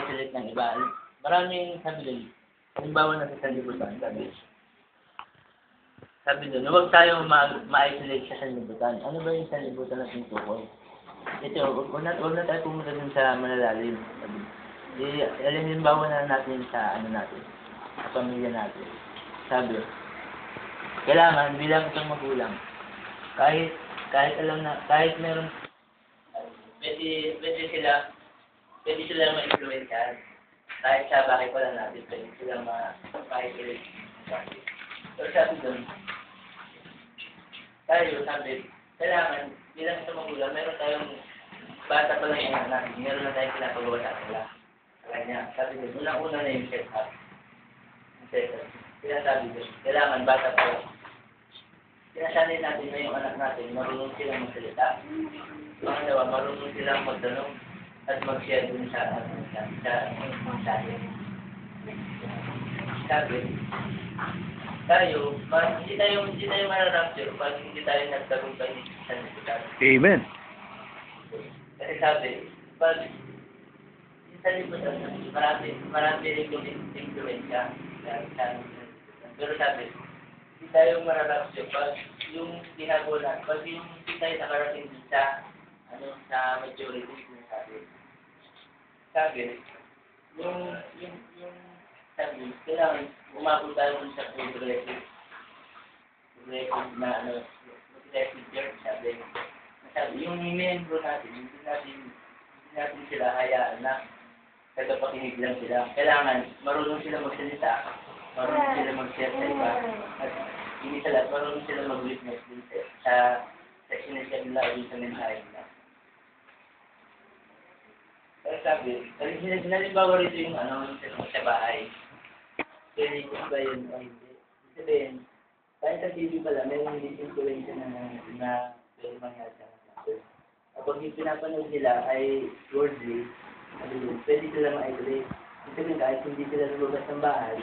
ma-isolate ng iba. Maraming sabi doon, halimbawa na sa sanlibutan, sabi doon, huwag tayo ma-isolate sa sanlibutan. Ano ba yung sanlibutan na tinutukoy? Ito, huwag na tayo pumunta dun sa malalalim. Halimbawa na natin sa natin, sa pamilya natin. Sabi, kailangan bilang isang magulang, kahit alam na, kahit meron, pwede sila ma-influensyahan. Kahit sa bahay pa lang natin, pwede sila ma-isolate. So sabi doon, sabi, kailangan, bilang isang magulang, meron tayong bata pa lang yung anak natin, meron na tayong pinapagawa sa kanila. Kanya, sabi doon, unang-una na yung set-up. Sabi doon, kailangan bata pa lang. Sinasanay natin na yung anak natin, marunong silang magsalita. Pangalawa, marunong silang magtanong at mag-share dun sa mensahe. Sabi, hindi tayo mararapture pag hindi tayo nagtagumpay sa sanlibutan. Amen. Kasi sabi, pag sa sanlibutan, marami rin yung influensya. Pero sabi, hindi tayo mararapture pag yung ginagawa natin, pag yung hindi tayo nakarating sa majority yung sabi, yung sabi, kailangan umabot tayo sa progressive na progressive church, sabi, yung membro natin, hindi natin sila hayaan na tagapakinig lang sila. Kailangan marunong sila magsalita, marunong sila mag-share sa iba, at hindi sila, marunong sila mag-witness din sa sinasya nila o sa mensahe nila. Pero sabi, halimbawa rito yung sa bahay. Pwede ko ba yun o hindi? Sabihin, kahit sa TV pala, may disinfluensya na pwede mangyari sa natin. Kapag yung pinapanood nila ay worldly, pwede sila ma-isolate. Sabihin, kahit hindi sila lumabas ng bahay,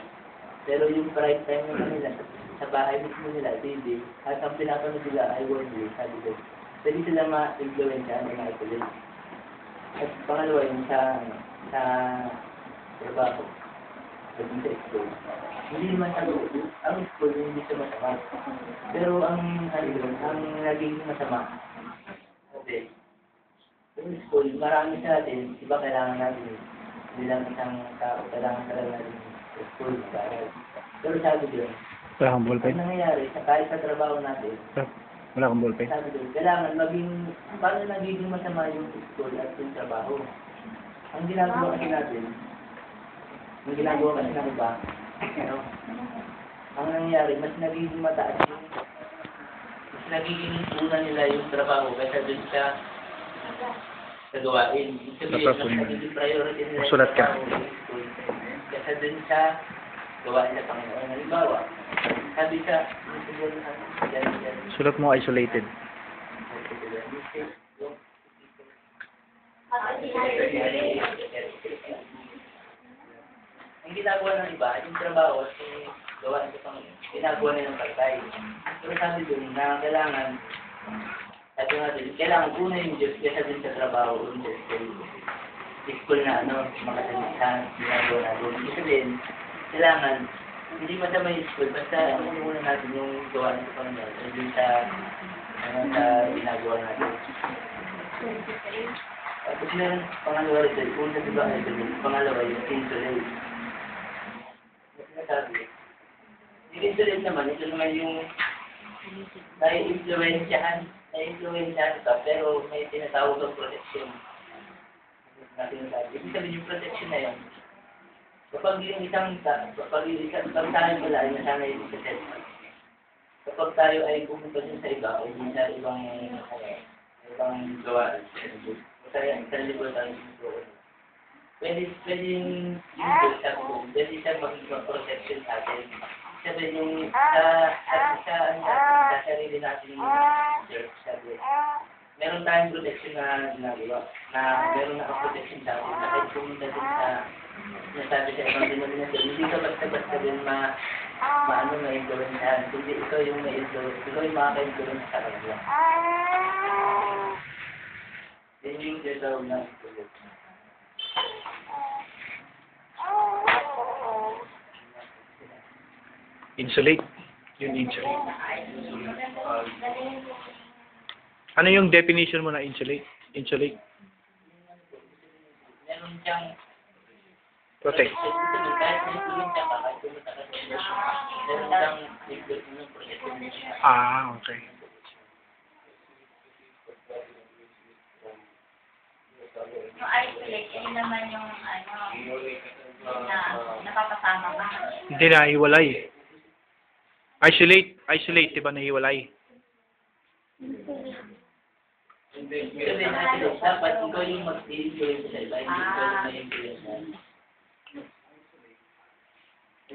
pero yung prime time naman nila sa bahay mismo nila, TV, at ang pinapanood nila ay worldly, sabi ko, pwede sila ma-influensya na ma-isolate. At pangalawa yung sa trabaho, sa school. Hindi naman ang school hindi siya masama. Pero ang naging masama, kasi yung school, marami sa atin, iba kailangan natin, bilang isang tao, kailangan talaga natin sa school, pero sabi doon, Wala kang ballpen? ang nangyayari, kahit sa trabaho natin, Wala kang ballpen? sabi doon, kailangan paano nagiging masama yung school at yung trabaho? Ang ginagawa kasi natin, ng iba, ang nangyayari, mas nagiging mataas mas nagiging una nila yung trabaho kaysa dun sa gawain. Sabihin, mas nagiging priority nila yung trabaho kaysa dun sa gawain na Panginoon. Halimbawa, sabi sa Sulat mo isolated. Ang ginagawa ng iba, yung trabaho at yung gawain sa Panginoon, ginagawa nilang pagkay. Pero sabi doon na kailangan una yung Diyos kaysa din sa trabaho o sa school na makasalita, ginagawa natin. Ibig sabihin, kailangan hindi masama yung school, basta muna natin yung gawain sa Panginoon o din sa ginagawa natin. Tapos meron pangalawa rin, kung sa diba pangalawa yung insulate. Sabi, yung insulate naman, ito naman yung na-influensyahan ka, pero may tinatawag ng protection. Ibig sabihin yung protection na yun, kapag tayo pala ay nasanay sa set, kapag tayo ay pumunta din sa iba, o din sa ibang gawa, sa libro tayo pwede siya maging protection sa atin. Sabi yung sa sarili natin church, sabi, meron tayong protection na ginagawa, na meron na protection sa atin, na kahit pumunta din sa nasabi sa ibang denominasyon, hindi ka basta-basta din ma-influensyahan, kundi ikaw yung ma-influence, ikaw yung makaka-influence sa kanila. Then yung gagawin na Insulate. Yung insulate. Ano yung definition mo na insulate? Insulate. Meron siyang Protect. kahit may tulong siya pa, kahit pumunta ka sa meron siyang liquid ng protection. Ah, okay. Yung isolate, yun naman yung na napapasama ba? Hindi na hiwalay. Isolate. Isolate, di ba nahiwalay? Sabi natin, dapat ikaw yung mag-influence sa iba, hindi ikaw yung ma-influence na.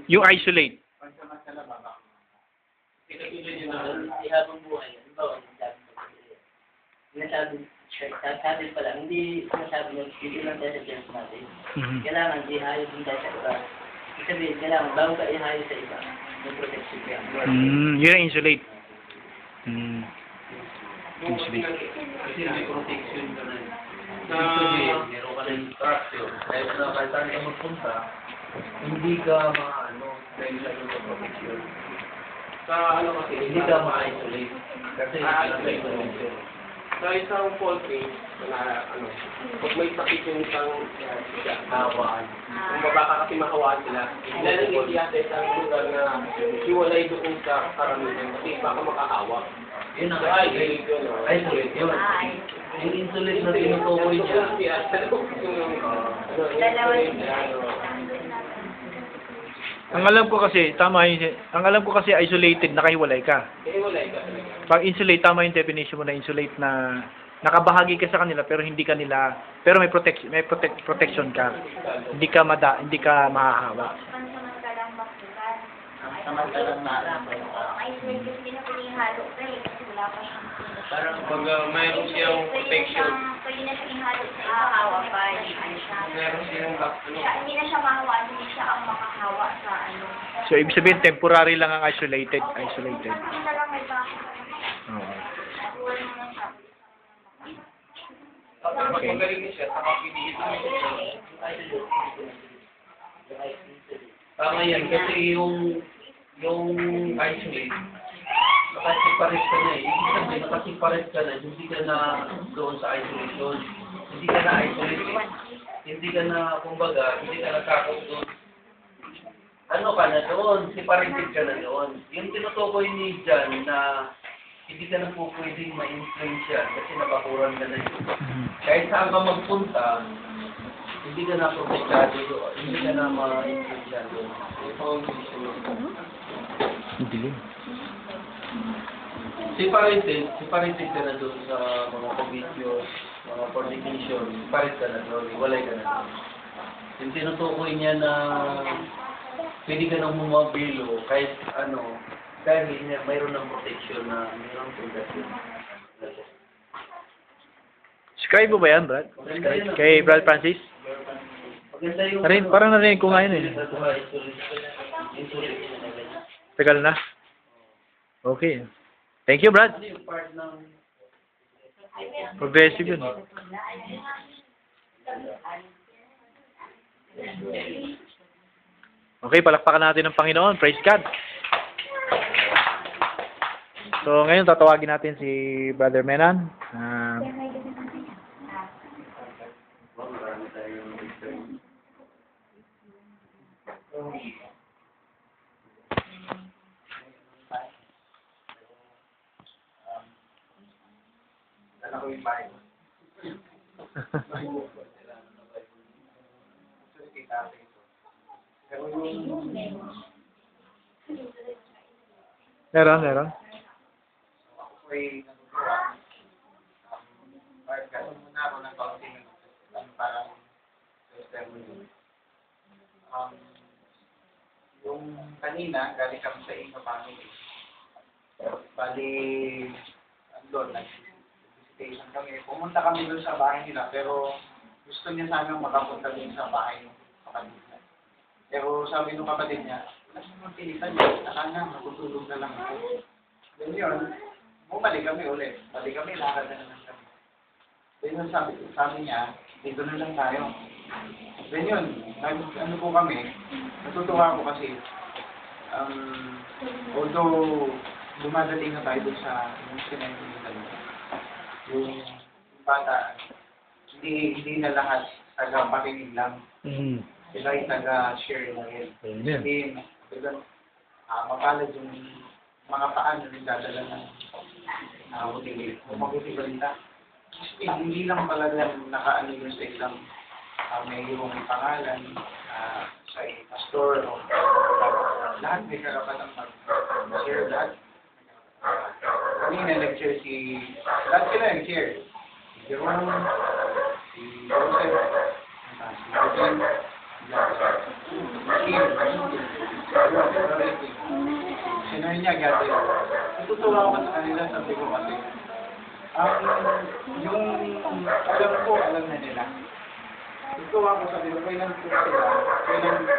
Yung isolate. Hindi habang buhay, ano ba, sinasabi pa lang, hindi sinasabi nyo, dito lang tayo sa church natin. Mhm. Kailangan ihayos din tayo sa iba. Ibig sabihin, kailangan bago ka ihayos sa iba, may protection ka. Yun ang insulate. Insulate. Kasi may protection ka na. Meron ka na instruction. Kahit na kahit saan ka magpunta, hindi ka maano, dahil sa iyong protection. Sa ano kasi, Hindi ka ma-isolate. Kasi nasa protection. sa isang poultry, na ano, pag may sakit yung isang hawaan, kung baba ka kasi mahawaan sila, hindi yata isang lugar na hiwalay doon sa karamihan kasi baka makahawa. Yun ang Ay, isolate. yun, no? Isolate yun. Yung insulate na tinutukoy niya, Dalawa yun. Ang alam ko kasi, tama yun. Ang alam ko kasi isolated, nakahiwalay ka. Hiwalay ka talaga. Pag insulate, tama yung definition mo na insulate na nakabahagi ka sa kanila pero hindi ka nila, pero may protection ka. Hindi ka mahahawa. Pansamantalang baksukan. Ang samantalang na Ang isolate kasi pinapalihalo ka eh, kasi wala pa siyang parang Pag mayroon siyang protection, pwede na siya ihalo sa ipahawa pa. meron siyang Hindi na siya mahawaan, hindi siya ang makahawa sa ano. So, ibig sabihin, temporary lang ang isolated. Isolated. Hindi na lang may bakit. Oo. Wala naman siya. Okay. magaling niya siya, saka piniit mo tama yan. Kasi yung isolate, nakasipares ka na eh. Ibig sabihin, nakasipares ka na, hindi ka na doon sa isolation. Hindi ka na isolate eh. Hindi ka na, kumbaga, hindi ka nakakot doon. Ano ka na doon? Separated ka na doon. Yung tinutukoy ni John na hindi ka na po pwedeng ma-influence yan kasi napakuran ka na yun. Kahit saan ka magpunta, hindi ka na protektado doon. Hindi ka na ma-influence doon. Ang dilim. Separated ka na doon sa mga commitios, mga fornication, separate ka na doon, iwalay ka na doon. Yung tinutukoy niya na pwede ka nang bumabilo kahit ano, dahil mayroon ng protection na mayroon protection. Subscribe mo ba yan, Brad? Kay Brad Francis? Maganda yung... Parang narinig ko nga yun eh. Tagal na. Okay. Thank you, Brad. Ano yung part ng... Progressive yun. Okay, palakpakan natin ng Panginoon. Praise God. So, ngayon tatawagin natin si Brother Menan. Meron. Yung kanina, galing kami sa inyo family. Bali, doon, nag-visitation kami. Pumunta kami doon sa bahay nila, pero gusto niya sanang makapunta din sa bahay ng kapatid niya. Pero sabi ng kapatid niya, magpilitan niya, saka na, matutulog na lang ako. Then yun, bumalik kami ulit. Balik kami, lakad na lang kami. Then yun, sabi niya, dito na lang tayo. Then yun, ano po kami, natutuwa ako kasi although dumadali na tayo dun sa yung sinayang yung bata, hindi na lahat taga-pakinig lang. Sila ay taga-share na rin. Hindi, mapalad yung mga paano rin dadala ng mabuti balita. Hindi lang talaga nakaano yun sa isang may yung pangalan sa pastor o lahat may karapatang mag-share lahat. Kanina lecture lahat sila nag-share. Si Jerome, si Joseph, si Eugene, sinabi niya gati. Natutuwa ako sa kanila, sabi ko kasi yung alam na nila. Natutuwa ako, sabi ko, kailan po sila,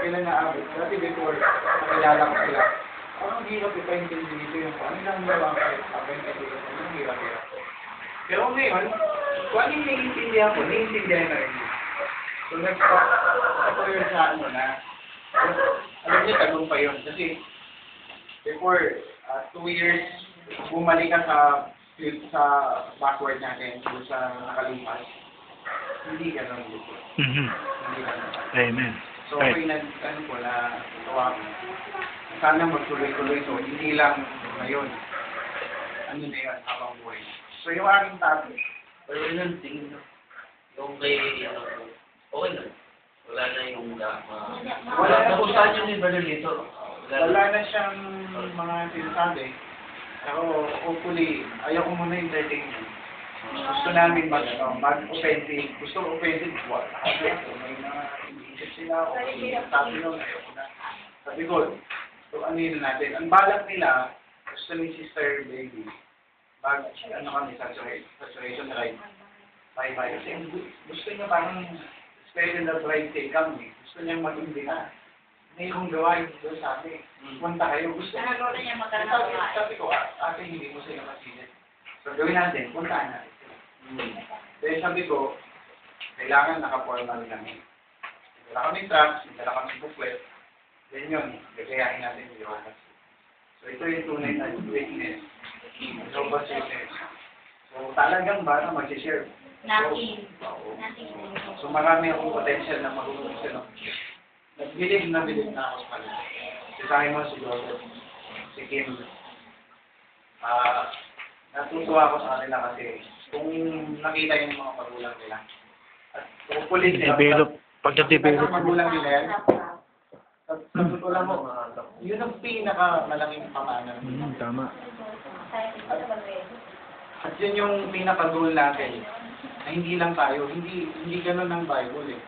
kailan naabot. Kasi before, nakilala ko sila. Ang hirap ipaintindi dito yung ano lang nila ang hirap. Pero ngayon, kung ano yung naiintindihan ko, naiintindihan na rin. So nag-stop ako yun sa ano na, alam niya tagong pa yun. Kasi before 2 years, bumalik ka sa backward natin, sa nakalipas, hindi ganun dito. Hindi ganun. Amen. So okay na ko na tuwa ko. Sana magtuloy-tuloy to, hindi lang ngayon. Ano na yun, habang buhay. So yung aking topic, Pero yun, tingin na. Yung kay, okay na. Wala na yung Wala na. Nakusahan yung ni Brother Lito. wala na siyang mga sinasabi. Pero hopefully, ayaw ko muna entertain yun. Gusto namin mag-offensive. Gusto ko offensive. May mga iniisip sila. Sabi nun, ayaw ko na. Sabi ko, so ano yun natin. Ang balak nila, gusto ni Sister Baby, kami, saturation right. Bye-bye. Kasi gusto niya parang special na bride day kami. Gusto niya mag-hindi na. May kong gawain doon sa amin. Punta kayo. Gusto niya sabi ko, ate, hindi mo sila masilip. So gawin natin, puntaan natin. Dahil sabi ko, kailangan naka-formal kami. Dala kami tracks, dala kami booklet. Then yun, gagayahin natin yung Johannes. So ito yung tunay na witness. Robust witness. So talagang ba mag-share? So marami akong potential na marunong sila. Nagbilib na ako sa kanila. Si Simon, si Joseph, si Kim. Natutuwa ako sa kanila kasi kung nakita yung mga magulang nila. At hopefully Pag-develop. magulang nila yan. Sa totoo lang mo, yun ang pinakamalaking pamana. Tama. At yun yung pinaka-goal natin. Na hindi lang tayo, hindi ganun ang Bible eh.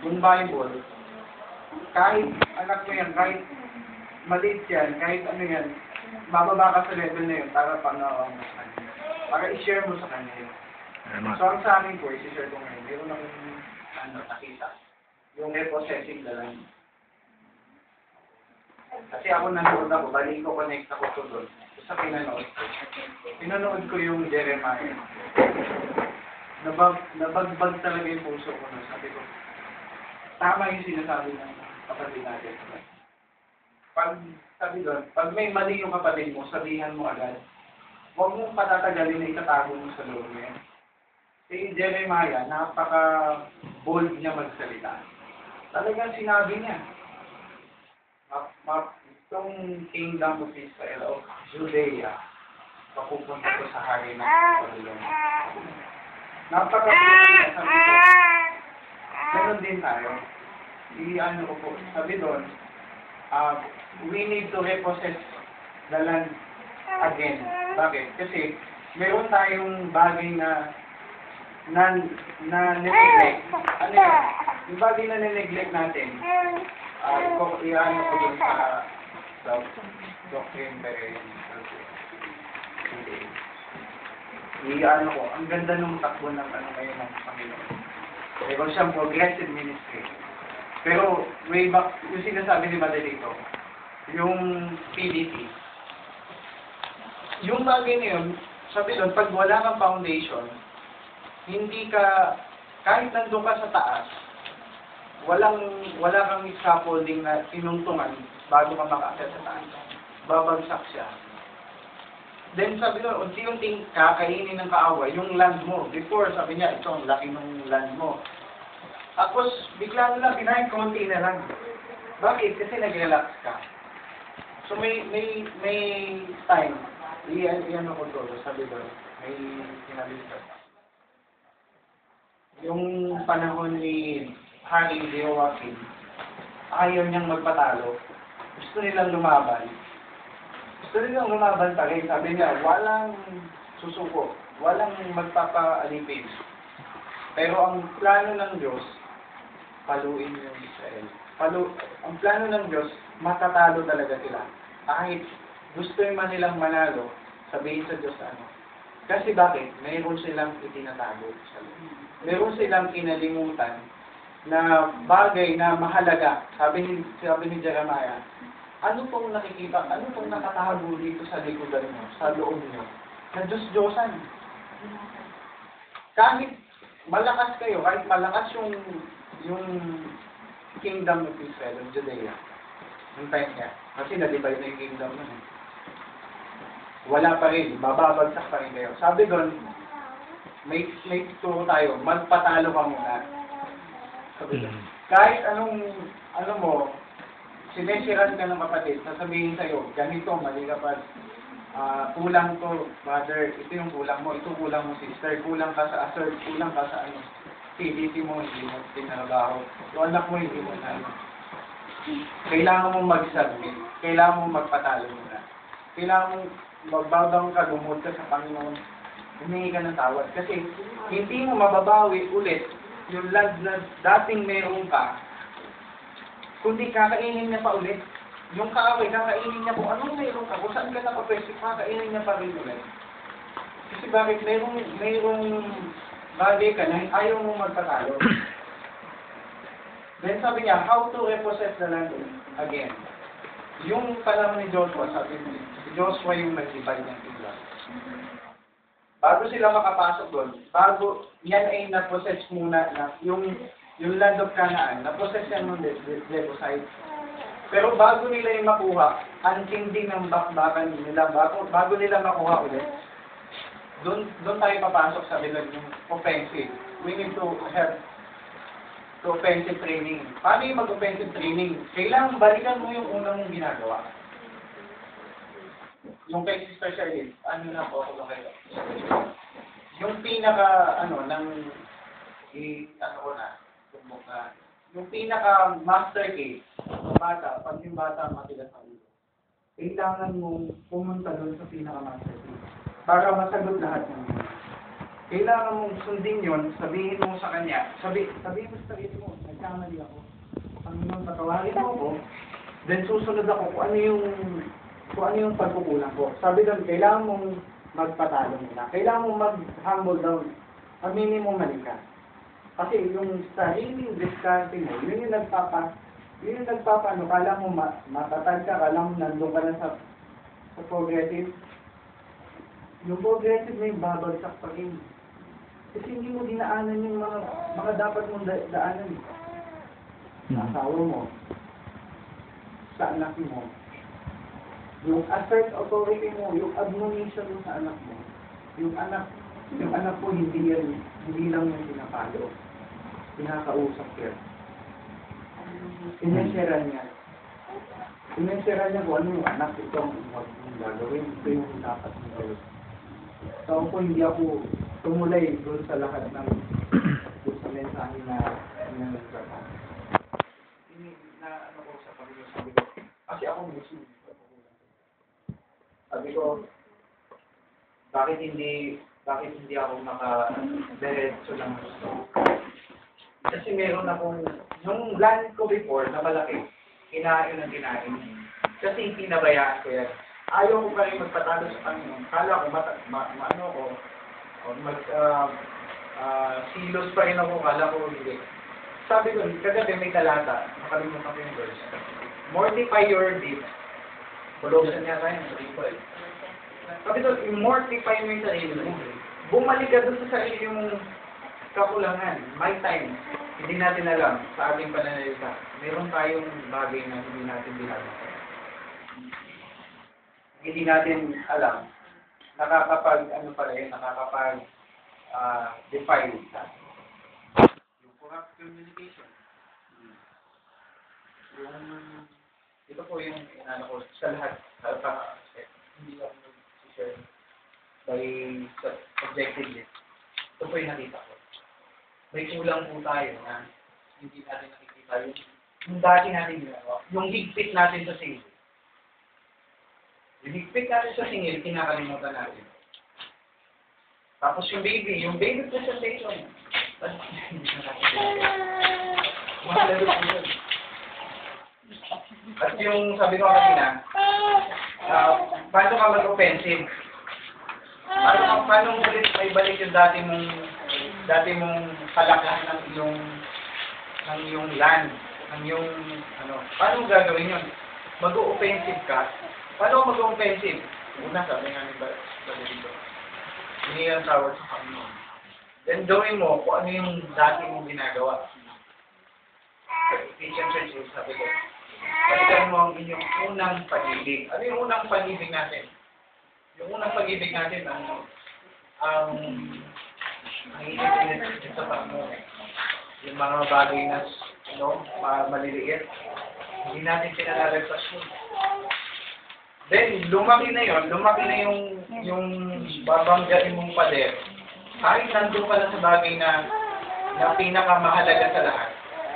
Yung Bible, kahit anak mo yan, kahit maliit yan, kahit ano yan, mababa ka sa level na yun para pangawa mo sa kanya. Para i-share mo sa kanya yun. So ang sa amin po, i-share ko ngayon, meron akong nakita. Yung repossessive na lang. Kasi ako nanood ako, balik ko connect ako to doon. Sa pinanood ko. Pinanood ko yung Jeremiah. Nabagbag talaga yung puso ko na sabi ko. Tama yung sinasabi ng kapatid natin. Sabi doon, pag may mali yung kapatid mo, sabihan mo agad. Huwag mong patatagalin na itatago mo sa loob mo yan. Si Jeremiah, napaka-bold niya magsalita. Talagang sinabi niya. Itong kingdom of Israel, of Judea, papupunta ko sa hari ng Babylon. Napaka-bold. Sabi ko, meron din tayo. Ano ko po, sabi doon, we need to repossess the land again. Bakit? Kasi meron tayong bagay na neglect. Ano yun? Yung bagay na neglect natin, iano ko dun sa doctrine iano ko, ang ganda nung takbo ng ano ngayon ng Panginoon. Meron siyang progressive ministry. Pero way back, yung sinasabi ni Madelito, yung PDP, yung bagay na yun, sabi doon, pag wala kang foundation, hindi ka, kahit nandun ka sa taas, wala kang scaffolding na tinungtungan bago ka maka-akit sa taas. Babagsak siya. Then sabi ko, unti-unting kakainin ng kaaway yung land mo. Before, sabi niya, ito ang laki ng land mo. Tapos, bigla na lang, pinahin, konti na lang. Bakit? Kasi nag-relax ka. So, may time, iyan ako to, sabi ko, may sinabi ko. Yung panahon ni Harry Joaquin, ayaw niyang magpatalo. Gusto nilang lumaban. Gusto nilang lumaban pa rin. Sabi niya, walang susuko. Walang magpapaalipin. Pero ang plano ng Diyos, paluin yung Israel. Ang plano ng Diyos, matatalo talaga sila. Kahit gusto man nilang manalo, sabihin sa Diyos ano. Kasi bakit? Mayroon silang itinatago sa loob. Meron silang kinalimutan na bagay na mahalaga. Sabi ni Jeremiah, ano pong nakikita, ano pong nakatago dito sa likodan mo, sa loob mo, na Diyos-Diyosan. Kahit malakas kayo, kahit malakas yung kingdom of Israel, of Judea, yung time niya, kasi na-divide na yung kingdom nun. Wala pa rin, mababagsak pa rin kayo. Sabi doon, may turo tayo, magpatalo ka muna. Sabi doon, kahit anong sinesiran ka ng kapatid, sasabihin sa'yo, ganito, mali ka pa, kulang to, brother, ito yung kulang mo, ito kulang mo, sister, kulang ka sa assert, kulang ka sa CDC mo, hindi mo tinarabaho, yung anak mo, hindi mo na, kailangan mo mag-submit, kailangan mo magpatalo muna, kailangan mo magbabang ka, lumod ka sa Panginoon, humingi ka ng tawad, kasi hindi mo mababawi ulit yung land na dating meron ka, kundi kakainin niya pa ulit. Yung kaaway, kakainin niya kung anong mayroon ka, kung saan ka nakapwesti, kakainin niya pa rin ulit. Kasi bakit mayroong bagay ka na ayaw mo magpatalo. Then sabi niya, how to repossess the land again. Yung panahon ni Joshua, sabi niya, si Joshua yung nag-divide ng Israel. Bago sila makapasok doon, bago yan ay na-possess muna na yung land of Canaan, na-possess yan ng Jebusite. Pero bago nila yung makuha, ang tindi ng bakbakan nila, bago nila makuha ulit, doon tayo papasok sa bilang yung offensive. We need to have offensive training. Paano yung mag-offensive training? Kailangan balikan mo yung unang mong ginagawa. Yung kay Sister Charlene, ano na po ako kayo? Yung pinaka, yung pinaka master case, bata, pag yung bata matigas sa ulo, kailangan mong pumunta doon sa pinaka-master case para masagot lahat ng yun. Kailangan mong sundin yun, sabihin mo sa kanya, sabihin mo sa sarili mo, nagkamali ako. Panginoon, patawarin mo ako, then susunod ako kung ano yung pagkukulang ko. Sabi doon, kailangan mong magpatalo muna. Kailangan mong mag-humble down. Aminin mo mali ka. Kasi yung sariling diskarte mo, yun yung nagpapa, kala mo matatag ka, kala mo nandun ka na sa progressive. Yung progressive may babagsak pa rin. Kasi hindi mo dinaanan yung mga dapat mong daanan. Sa asawa mo, sa anak mo, yung assert authority mo, yung admonition mo sa anak mo, yung anak mo hindi lang yung pinapalo. Pinakausap yan. Inesera niya kung ano yung anak, ito ang gagawin, ito yung dapat mo gawin. So ako hindi ako tumulay doon sa lahat ng doon sa mensahe na nagkakaroon. Na ko sa pagkakasya, sabi ko, kasi ako Muslim. Sabi ko, bakit hindi ako maka-diretso ng gusto? Kasi meron akong, nung land ko before na malaki, kinain. Kasi pinabayaan ko yan. Ayaw ko pa rin magpatalo sa Panginoon. Kala ko, silos pa rin ako, kala ko hindi. Sabi ko, kagabi may talata, nakalimutan ko yung verse. Mortify your deeds. Colossians niya tayo, sabi ko, mortify mo yung sarili mo. Bumalik ka doon sa sarili mong kakulangan. My time. hindi natin alam sa ating pananalita. Meron tayong bagay na hindi natin ginagawa. Hindi natin alam. Define sa yung corrupt communication. Ito po yung inano ko sa lahat. Hindi lang share by objectively. Ito po yung nakita ko. May kulang po tayo na hindi natin nakikita yung dati natin ginagawa. Yung higpit natin sa singil. Yung higpit natin sa singil, kinakalimutan natin. Tapos yung baby presentation. At yung sabi ko kanina, paano ka mag-offensive? Paano mo ulit may balik yung dati mong kalakahan ng iyong land, ng iyong paano mo gagawin yun? Mag-offensive ka. Paano mag-offensive? Una, sabi nga ni dito. Hindi ang tawag sa Panginoon. Then gawin mo kung ano yung dati mong ginagawa. Ephesians 6, sabi ko. Balikan mo ang inyong unang pag-ibig. Ano yung unang pag-ibig natin? Yung unang pag-ibig natin, ang iisipin sa Panginoon. Yung mga bagay na maliliit. Hindi natin pinalalagpas yun. Then, lumaki na yung babanggain mong pader. Kahit nandun ka na sa bagay na pinakamahalaga sa lahat.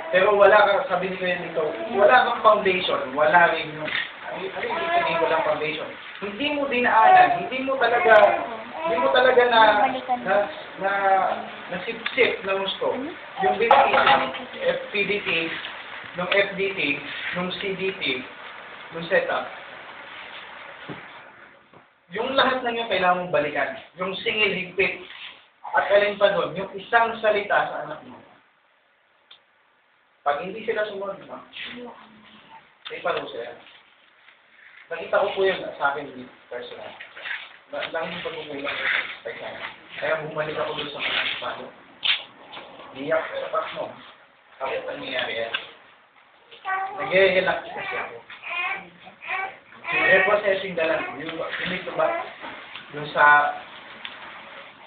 Pero wala ka, sabi ni Kuya dito, wala kang foundation, wala rin yung, ano yung sabihin walang foundation? Hindi mo dinaanan, hindi mo talaga nasip-sip na gusto. Yung BT, PDT, ng FDT, ng CDT, ng setup. Yung lahat na yun kailangan mong balikan. Yung singil, higpit, at alin pa doon, yung isang salita sa anak mo. Pag hindi sila sumunod, may parusa yan. Nakita ko po yun sa akin personal. Lang yung pagkukulang ko sa kaya bumalik ako doon sa mga palo. Niyak ko sa pas mo. Bakit nangyayari yan? Nag-i-relax kasi ako. Reprocessing na lang. Yung ito ba? Yung sa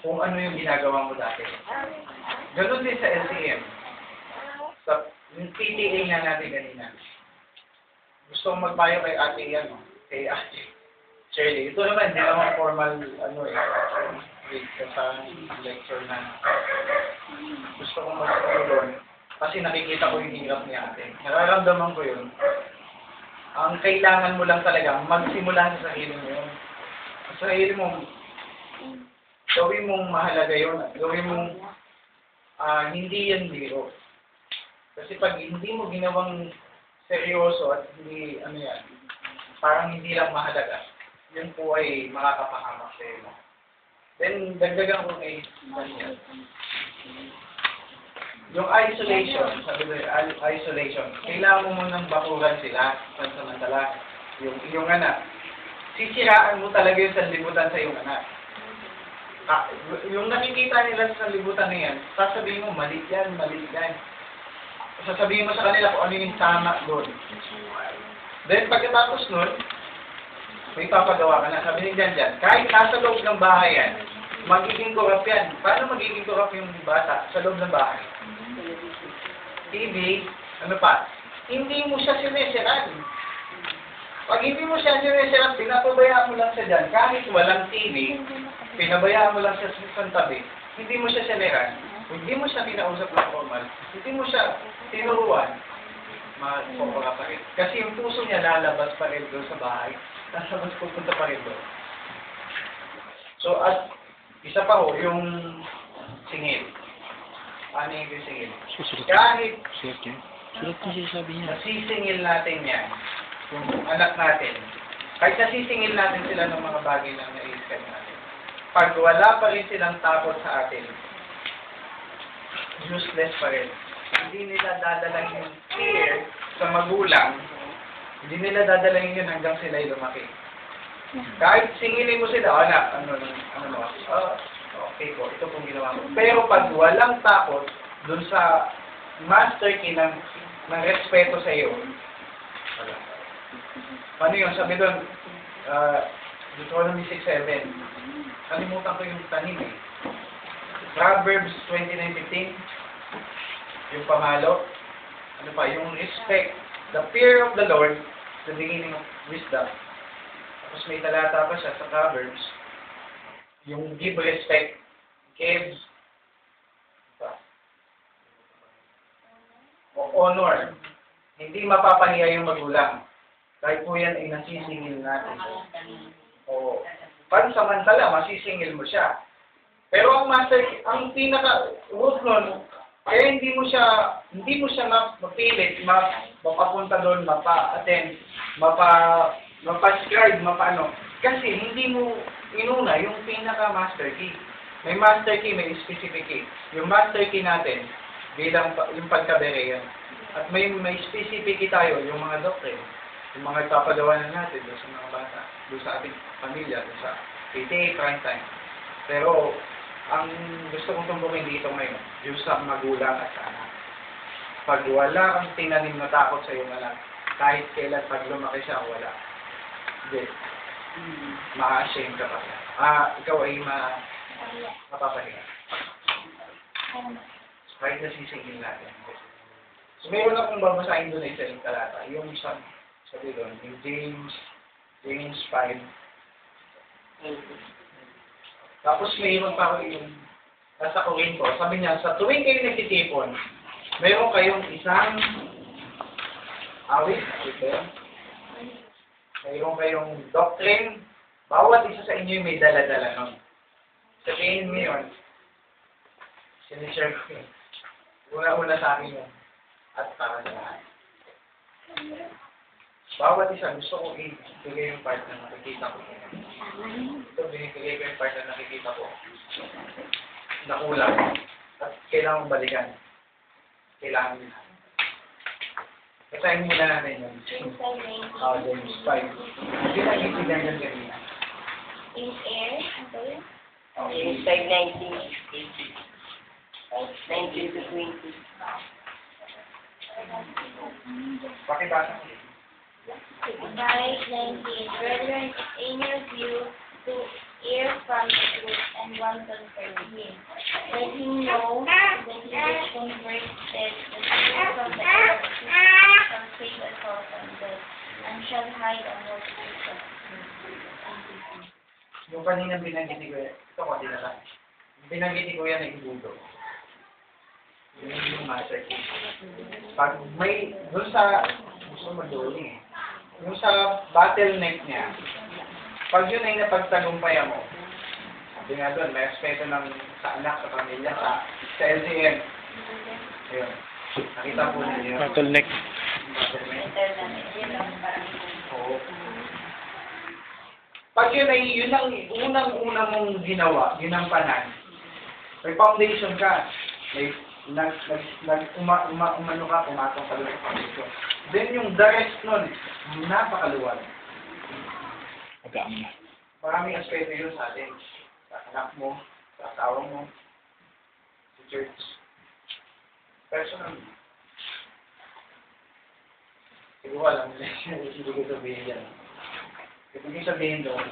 kung ano yung ginagawa mo dati. Ganun din sa LCM. Sa yung PTA nga natin kanina. Gusto kong magpayo kay ate yan. Kay ate Shirley. Ito naman, hindi naman formal sa lecture na gusto kong magpapulon. Kasi nakikita ko yung hirap ni ate. Nararamdaman ko yun. Ang kailangan mo lang talaga, magsimula sa sarili mo yun. Sa sarili mo, gawin mong mahalaga yun. Gawin mong hindi yan biro. Kasi pag hindi mo ginawang seryoso at hindi, parang hindi lang mahalaga, yun po ay makakapahamak sa iyo. Then, dagdagan ko kay Daniel. Yung isolation, sabi ko, isolation, kailangan mo munang bakuran sila, pansamantala, yung anak. Sisiraan mo talaga yung sanlibutan sa iyong anak. Yung nakikita nila sa sanlibutan na yan, sasabihin mo, mali yan. Sasabihin mo sa kanila kung ano yung tama doon. Then, pagkatapos nun, may papagawa ka na. Sabi ni Jan, kahit nasa loob ng bahay yan, magiging corrupt yan. Paano magiging corrupt yung bata sa loob ng bahay? TV, hindi mo siya sinesiran. Pag hindi mo siya sinesiran, pinapabayaan mo lang siya dyan. Kahit walang TV, pinabayaan mo lang siya sa tabi. Hindi mo siya siniran. Hindi mo siya kinausap ng formal. Hindi mo siya tinuruan. Magpapaka pa rin. Kasi yung puso niya lalabas pa rin doon sa bahay. Lalabas pupunta pa rin doon. So, at isa pa ho, yung singil. Paano yung singil? Kahit nasisingil natin yan, yung anak natin, kahit nasisingil natin sila ng mga bagay na naiisip natin, pag wala pa rin silang takot sa atin, useless pa rin. Hindi nila dadalhin yung fear sa magulang, hindi nila dadalhin yun hanggang sila'y lumaki. Kahit singilin mo sila, anak, okay po, ito pong ginawa mo. Pero pag walang takot dun sa master key ng respeto sa iyo. Paano yun? Sabi doon, Deuteronomy 6:7. Kalimutan ko yung tanim eh. Proverbs 29:15. Yung pamalo. Ano pa? Yung respect. The fear of the Lord, the beginning of wisdom. Tapos may talata pa siya sa Proverbs. Yung give respect. Give honor. Hindi mapapahiya yung magulang. Kahit po yan ay nasisingil natin. O, pansamantala, masisingil mo siya. Pero ang master, ang pinaka-root nun, kaya hindi mo siya mapilit, mapapunta doon, mapa-attend, mapa-scribe, mapa-ano. Kasi hindi mo inuna yung pinaka-master key. May master key, may specific key. Yung master key natin, bilang yung pagkabereyan. At may specific key tayo, yung mga doctrine, yung mga ipapagawanan natin doon sa mga bata, doon sa ating pamilya, doon sa PTA, prime time. Pero, ang gusto kong tumbukin dito ngayon, yung sa magulang at sa anak. Pag wala kang tinanim na takot sa iyong anak, kahit kailan pag lumaki siya, wala. Hindi. Ma-shame ka pa siya. Ikaw ay mapapahinga. Kahit nasisingin natin. So, meron akong babasahin doon sa isang talata. Yung sabi doon, yung James 5. Tapos mayroon pa ako yung nasa Corinto. Sabi niya, sa tuwing kayo nagtitipon, mayroon kayong isang awit. Mayroon kayong doctrine. Bawat isa sa inyo may dala-dala nun. Sabihin mo yun, sinishare ko yun. Una-una sa akin yun. At para sa lahat. Bawat isa, gusto ko ibigay yung part na nakikita ko. Ito, binibigay ko yung part na nakikita ko. Nakulang. At kailangan balikan. Kailangan nila. Kasahin muna natin yun. James 5. Hindi na itinigyan yan kanina. In air, ano yun? James 5:19. 19 to 20. Pakibasa ko. 5:19. Brethren, if any of you to err from the truth and want to convert him, let him know that he is converted the truth from the error, from faith and fall from death, and shall hide a multitude of sins. Yung kanina binanggit ni Kuya, ito ko, din na lang. Binanggit ni Kuya na ibudo. Yun yung master key. Pag may, doon sa, gusto mag-dueling eh. Yung sa bottleneck niya, pag yun ay napagtagumpayan mo, sabi nga doon, may respeto ng sa anak, sa pamilya, sa LCM. Ayun. Nakita po ninyo. Bottleneck. Oo. Pag yun ay, yun ang unang-una mong ginawa, ginampanan, may foundation ka. May umano ka, pumatong ka doon sa foundation. Then yung the rest nun, napakaluwag. Pagkaan na. Maraming aspeto yun sa atin. Sa anak mo, sa asawa mo, sa church. Personal. Siguro alam nila hindi ko sabihin yan. Ibig sabihin doon,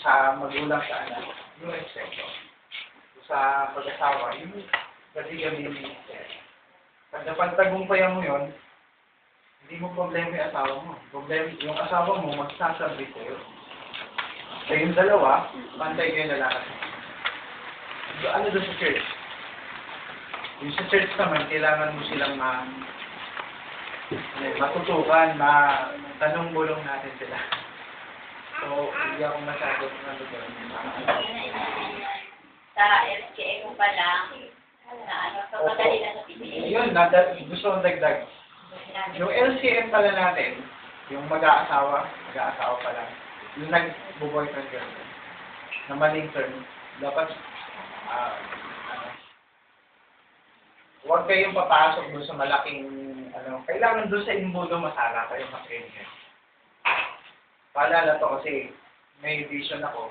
sa magulang sa anak, yung respeto. Sa pag-asawa, yung gabi-gabi yung respeto. Pag napagtagumpayan mo yun, hindi mo problema yung asawa mo. Problema, yung asawa mo, magsasabi sa'yo. So yung dalawa, pantay kayo lalakad. Ano doon sa church? Yung sa church naman, kailangan mo silang matutukan, tanong-bulong natin sila. So, hindi ako masyado ng doon. Sa LCA ko pala, sa madali na sa PBA. Yun, gusto kong dagdag. Yung LCM pala natin, yung mag-aasawa pa lang, yung nag-boyfriend girlfriend, na maling term, dapat, huwag kayong papasok doon sa malaking, kailangan doon sa imbudo masala kayo mag-enjoy. Paalala to kasi may vision ako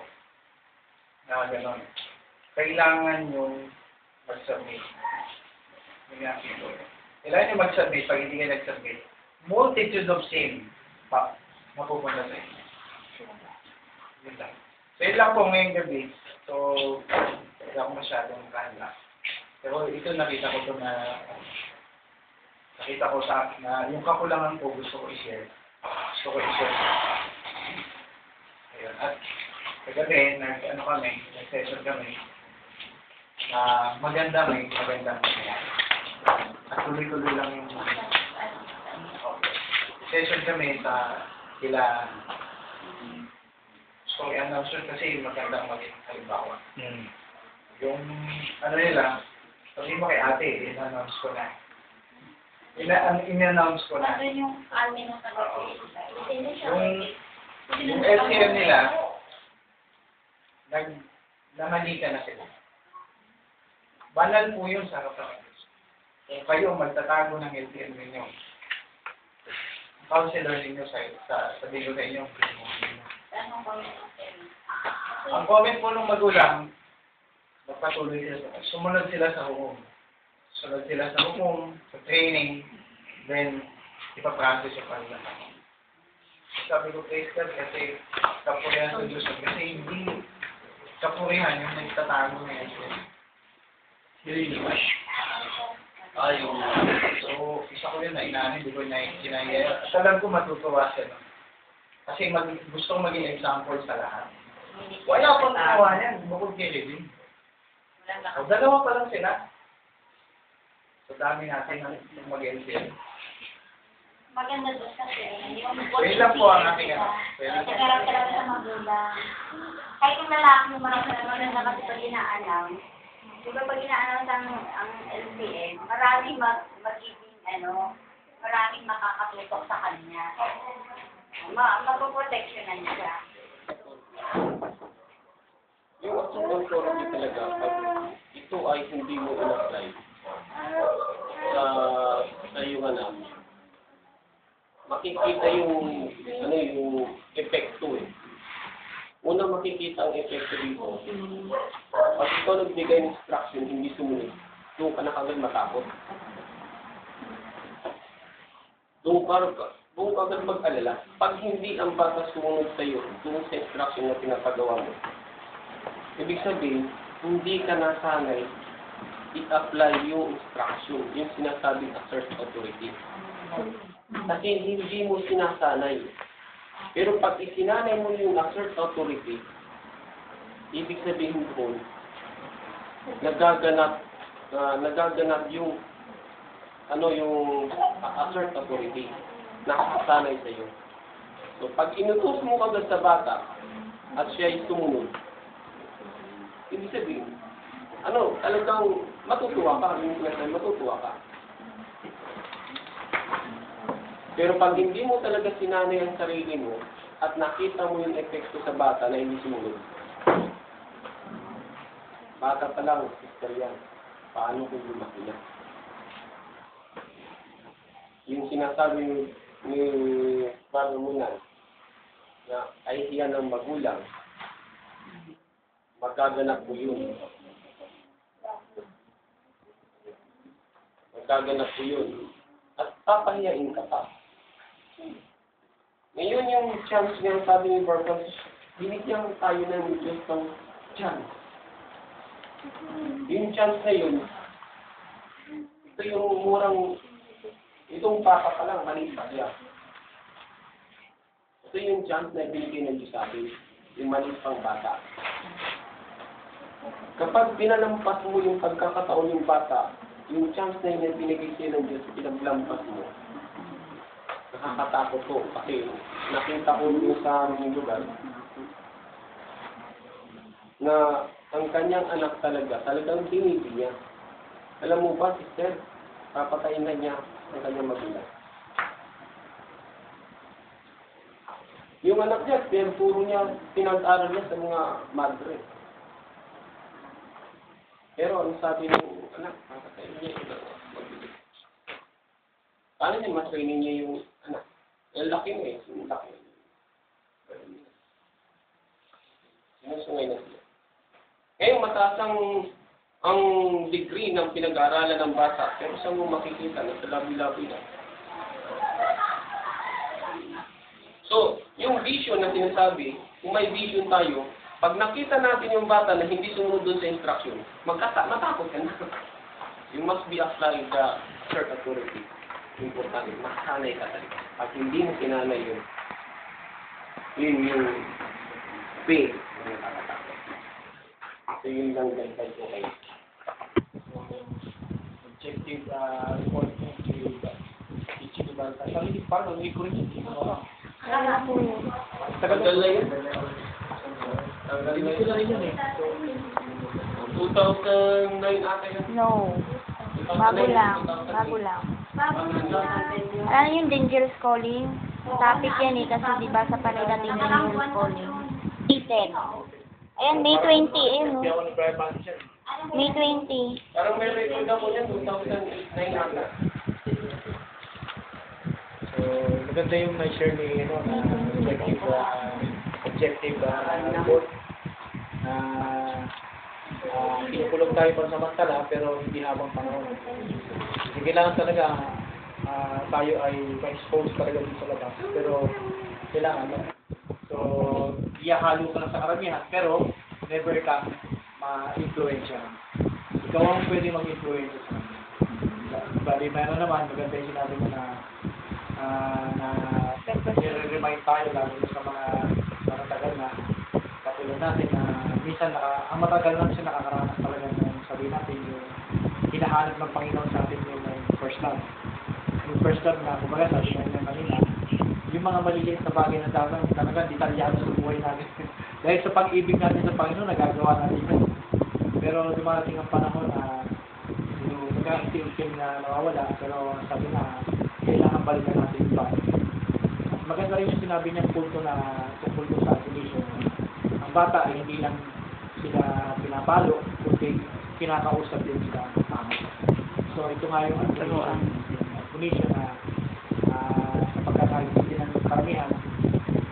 na gano'n. Kailangan yung mag-submit. Yung ito. Kailangan nyo mag-submit pag hindi kayo nag-submit. Multitude of sin pa mapupunta sa inyo. Yun lang. So, yun lang po ngayong gabi. So, hindi ako masyadong kahanda. Pero ito nakita ko to na na yung kakulangan ko gusto ko i-share. Ayun. At kagabi, nag-session kami na magandang nangyayari. At tuloy-tuloy lang yung session kami sa sila so i-announcer kasi magandang maging halimbawa. Yung nila, sabi mo kay ate, in-announce ko na. In-announce ko na. Ano yung amin ng Yung LCM nila, namalikan na sila. Banal po yun sa harapan ng Diyos. Kung kayo magtatago ng LCM ninyo, ang counselor ninyo sabihin ko sa inyo, ang comment po ng magulang, magpatuloy sila. Sumunod sila sa hukom. Sunod sila sa hukom, sa training, then ipapractice yung kanila. Sabi ko, praise God, kasi kapurihan sa Diyos. Kasi hindi kapurihan yung nagtatago na yan. So, isa ko yun na inahin, hindi ko na kinaya. At alam ko matutuwa siya. No? Kasi gustong maging example sa lahat. Wala pang ginawa yan, bukod kay Levin. O, dalawa pa lang sila. So, dami natin ang mag-LCM. Maganda doon kasi yung Wait lang po ang ating Nagkaroon talaga sa magulang. Kahit yung lalaki yung maganda kasi pag ina-announce. Di ba pag ina-announce ang LCM, maraming maraming makakatutok sa kanya. Mapoprotectionan siya. Yung action authority talaga, pag ito ay hindi mo in-apply sa iyong anak, makikita yung epekto eh. Una makikita ang epekto dito. Pag ikaw nagbigay ng instruction, hindi sumunod, doon ka na kagad matakot. Doon ka agad mag-alala. Pag hindi ang bata sumunod sa iyo, doon sa instruction na pinapagawa mo, ibig sabihin, hindi ka nasanay i-apply yung instruction, yung sinasabing assert authority. Kasi hindi mo sinasanay. Pero pag isinanay mo yung assert authority, ibig sabihin po, nagaganap yung assert authority, nakasanay sa iyo. So pag inutos mo agad sa bata at siya ay sumunod, ibig sabihin, talagang matutuwa ka, matutuwa ka. Pero pag hindi mo talaga sinanay ang sarili mo at nakita mo yung epekto sa bata na hindi sumunod, bata pa lang, sister yan, paano kung lumaki na? Yung sinasabi ni Father Munan na ay hiyan ng magulang, magaganap mo yun. Magaganap mo yun. At papahiyain ka pa. Ngayon yung chance niya, sabi ni Barcos, binigyan tayo ng Diyos ng chance. Yung chance na yun, ito yung itong papa pa lang, maliit pa siya. Ito yung chance na binigay ng Diyos sa atin, yung maliit pang bata. Kapag pinalampas mo yung pagkakataon yung bata, yung chance na yun binigay sa'yo ng Diyos, pinaglampas mo, nakakatakot ko kasi nakita ko yung sa aming lugar na ang kanyang anak talagang binibig niya. Alam mo ba, sister, papatayin na niya ang kanyang magulang. Yung anak niya, puro niya, pinag-aral niya sa mga madre. Pero ang sabi ng anak, papatayin niya yung magulang. Paano niya matraining niya yung anak? Yung laki mo eh. Yung laki. Sinusungay na siya. Ngayon, mataas ang ang degree ng pinag-aaralan ng bata, pero saan mo makikita na sa labi-labi na? So, yung vision na sinasabi, kung may vision tayo, pag nakita natin yung bata na hindi sumunod dun sa instruction, matakot ka na. You must be applying the church authority. Importante, masanay ka talaga. Pag hindi mo sinanay yun yung pain na nakakatakot. So, yun lang dagdag ko kayo. Objective report ng teaching about that. Sabi, paano? Hindi ko rin yung tagal na yun. Hindi ko na rin yun eh. 2009 ata yun. No. Bago lang. Ano yung dangerous calling? Topic yan eh, kasi diba sa panidating dangerous calling. May 10. Ayan, May 20. Ayun, no? May 20. Parang may record ako yan, 2009 ata. So, maganda yung na-share ni objective report na kinukulong tayo pansamantala pero hindi habang panahon. Kasi kailangan talaga tayo ay ma-expose talaga dito sa labas. Pero kailangan, no? So, iyahalo ka lang sa karamihan pero never ka ma-influensya. Ikaw ang pwede mag-influensya sa kanila. Bali, mayroon naman, maganda yung sinabi mo na i-remind tayo lalo sa mga tagal na katulad natin na minsan ang matagal lang siya nakakaranas talaga ng sabi natin yung hinahanap ng Panginoon sa atin yung first love. Yung first love na kumbaga sabi natin kanina, yung mga maliliit na bagay na talagang detalyado sa buhay natin. Dahil sa pag-ibig natin sa Panginoon, nagagawa natin yun. Pero dumarating ang panahon na magkakaunti-unti na nawawala, pero sabi na kailangan balikan natin iba. Maganda rin yung sinabi niyang punto na tungkol sa admonition. Ang bata ay hindi lang sila pinapalo, kundi kinakausap din sila mama. So ito nga yung admonition na sa pagkakaintindi ng karamihan,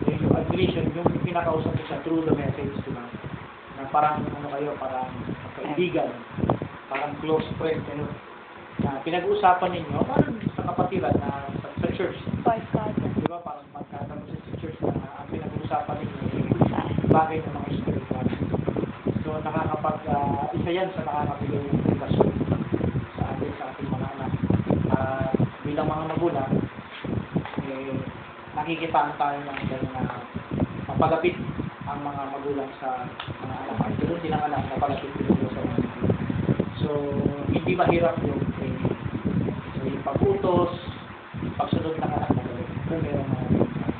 yung admonition, yung kinakausap siya through the message, diba? Na parang parang kaibigan, parang close friend, na pinag-uusapan ninyo, parang sa kapatiran na sa church. Diba? Parang magkakaroon sa church na ang pinag-uusapan ninyo bagay ng mga spiritual. So, isa yan sa nakakabigay ng edukasyon sa ating mga anak. Bilang mga magulang, nakikitaan tayo ng gano'n na mapalapit ang mga magulang sa mga anak. Ay, doon din ang anak, mapalapit din sa mga magulang. So, hindi mahirap yung pag-utos, pagsunod ng anak na gawin. Kung meron mga mensahe.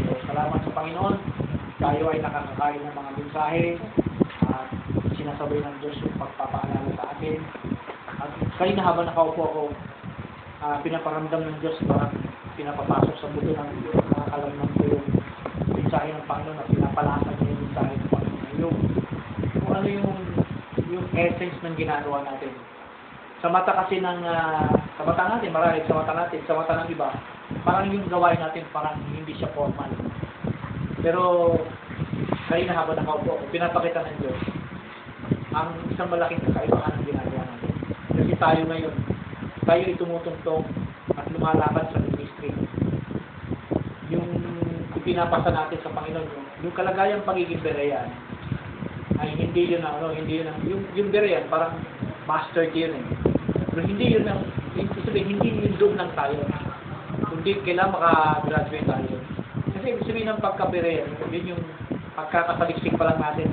So, salamat sa Panginoon. Tayo ay nakakakain ng mga mensahe at sinasabay ng Diyos yung pagpapaalala sa atin. At kanina habang nakaupo ako, pinaparamdam ng Diyos parang pinapapasok sa buto ng mga kalamnan ko yung mensahe ng Panginoon na pinapalasan niya yung mensahe ng Panginoon. Kung ano yung essence ng ginagawa natin. Sa mata kasi sa mata natin, marahil sa mata ng iba, parang yung gawain natin parang hindi siya formal. Pero kanina habang nakaupo ako, pinapakita ng Diyos ang isang malaking kakaibahan ng ginagawa natin. Kasi tayo ngayon, tayo ay tumutungtong at lumalakad sa ministry. Yung ipinapasa natin sa Panginoon, yung kalagayang pagiging berean, ay hindi yun yung berean, parang master key yun eh. Pero hindi yun hindi yun doon lang tayo. Kundi kailangan maka-graduate tayo. Kasi ibig sabihin ng pagka-berean, yun yung pagkakasaliksik pa lang natin.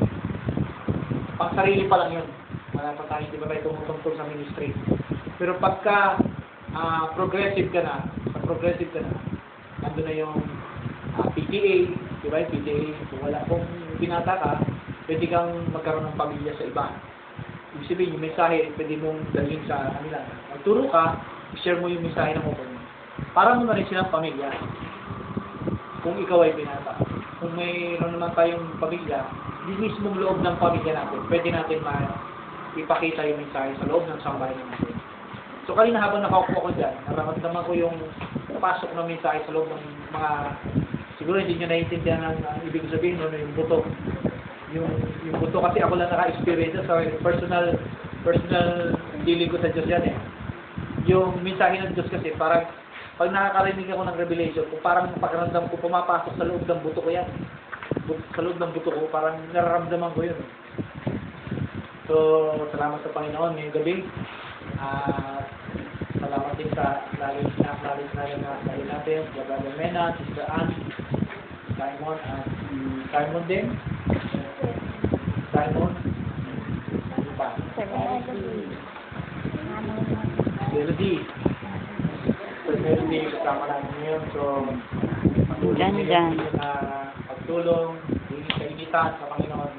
Pang sarili pa lang yun. Wala pa tayo, hindi ba tayo tumutungtong sa ministry. Pero pagka progressive ka na, nandun na yung PTA, di ba? PTA, kung binata ka, pwede kang magkaroon ng pamilya sa iba. Ibig sabihin, yung mensahe, pwede mong dalhin sa kanila. Magturo ka, i-share mo yung mensahe ng open. Parang mo na rin silang pamilya. Kung ikaw ay binata. Kung mayroon naman tayong pamilya, di mismong loob ng pamilya natin, pwede natin ipakita yung mensahe sa loob ng sambahay natin. So kanina habang nakaupo ako dyan, naramdaman ko yung pasok ng mensahe sa loob ng mga, siguro hindi nyo naiintindihan ang ibig sabihin, yung buto. Yung buto kasi ako lang naka-experience sa personal personal dealing ko sa Diyos yan eh. Yung mensahe ng Diyos kasi, parang, pag nakakarinig ako ng revelation, kung parang pakiramdam ko, pumapasok sa loob ng buto ko yan. Sa loob ng buto ko, parang nararamdaman ko yun. So, salamat sa Panginoon ngayong gabi. At salamat din sa acknowledge natin, Brother Mena, Sister Ann, Simon, at Simon din. Simon. Ano pa? Melody. So, Melody, kasama namin ngayon. So, pagtulong, kainitan sa Panginoon.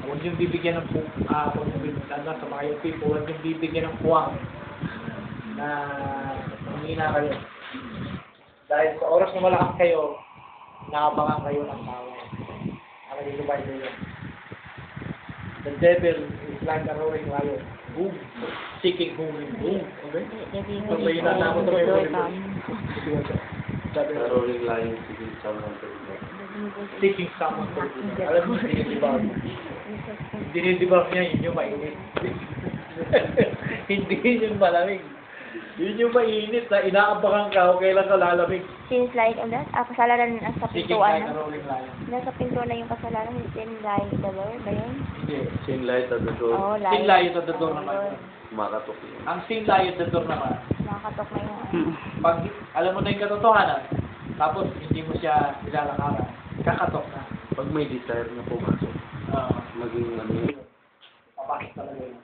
Huwag niyong bibigyan ng sa mga young people, huwag niyong bibigyan ng puwang na humina kayo. Dahil sa oras na malakas kayo, naabangan kayo ng tao. Ang nilubay kayo. The devil is like a roaring lion. Boom. Seeking whom he boom. Okay? So, may inanakot na kayo. Rolling line, seeking someone to Seeking someone to alam mo, dinidibag. Dinidibag niya, yun yung mainit. Hindi yung malamig. Yun yung mainit na inaabangan ka kung kailan ka lalamig. Since like that, kasalanan sa Seeking like pintuan. a rolling lion. Nasa pintuan na yung kasalanan, sin like the Lord ba yun? Hindi. Sin light at the door. Oo, Sin light at the door naman. Makatok yun. Ang sin light at the door naman, Nakatok na yung pag alam mo na yung katotohanan, tapos hindi mo siya nilalakaran, kakatok na. Pag may desire na pumasok, maging ano yun. Papakit talaga yun.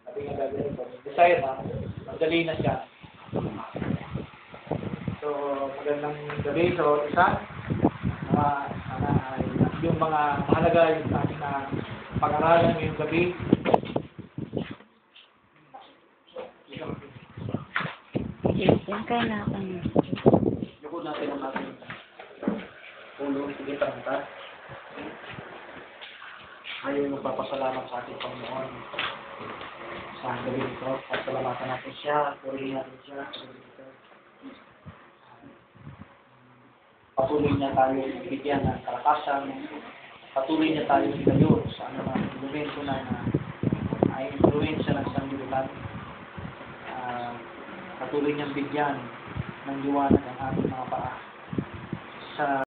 Sabi nga gagawin ko, desire na, madali na siya. So, magandang gabi. So, isa, yung mga mahalaga yung ating pag-aralan ngayong gabi. Yan kayo na ako. Yuko natin ang ating ulo. Sige, tangta. Ayaw magpapasalamat sa ating Panginoon. Sa gabi ito, pasalamatan natin siya, purihin natin siya. Patuloy niya tayo bigyan ng kalakasan. Patuloy niya tayo ilayo sa anumang elemento na ay influensya ng sanglibutan. Patuloy niyang bigyan ng liwanag ang ating mga paa sa